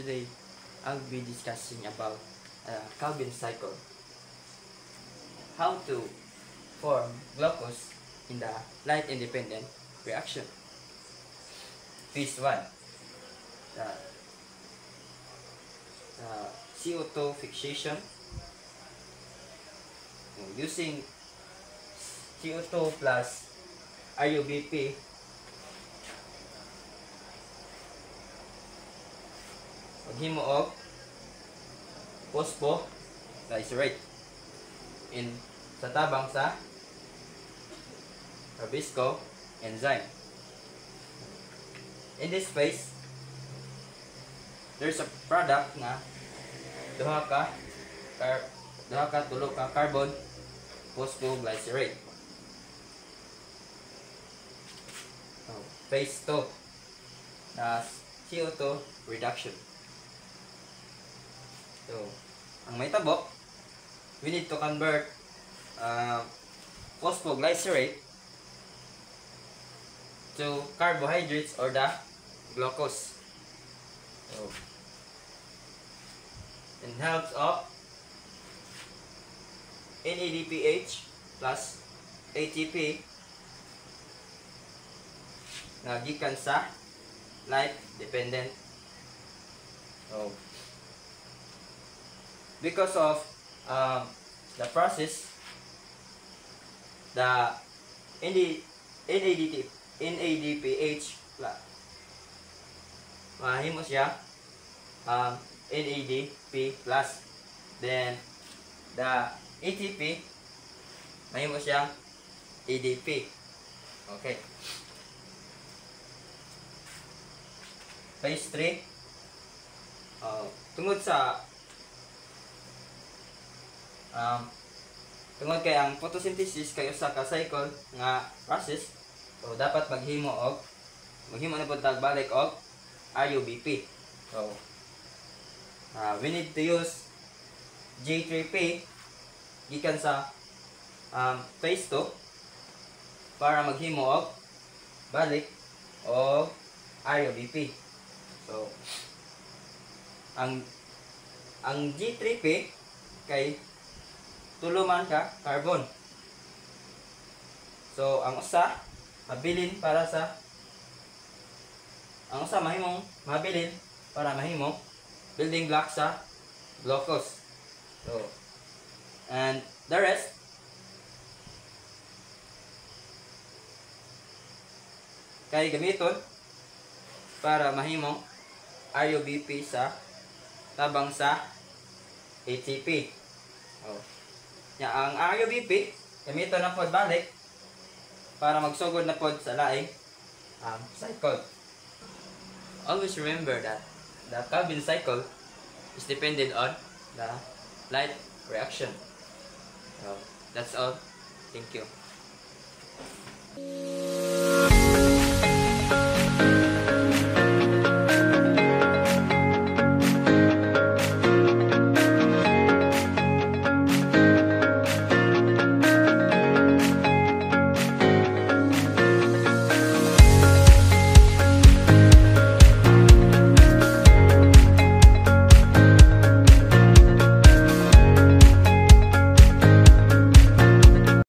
today I'll be discussing about Calvin cycle. How to form glucose in the light-independent reaction. Phase 1. The CO2 fixation using CO2 plus RUBP maghimo og phosphoglycerate in sa tabang sa Nabisco enzyme. In this phase, there's a product na duha ka tulo ka carbon phosphoglycerate. Phase 2 na CO2 reduction. So, ang may tabok, we need to convert phosphoglycerate to carbohydrates or the glucose. So, in helps of NADPH plus ATP na gikan sa light dependent. So, because of the process, the NADPH mahimo siya NADP plus, then the ATP mahimo siya ADP. Okay. Phase 3, tungod kay ang photosynthesis kay usa ka cycle nga process, so dapat maghimo na pud balik og RUBP. So we need to use J3P gikan sa phase 2 para maghimo og balik og RUBP. So ang G3P kay tulo man ka carbon. So ang usa mahimong mabilin para mahimong building block sa glucose. So and the rest kay gamiton para mahimong RUBP sa tabang sa ATP. Ang RUBP gamiton na pod balik para magsugod na pod sa laing cycle. Always remember that the Calvin cycle is dependent on the light reaction. That's all. Thank you.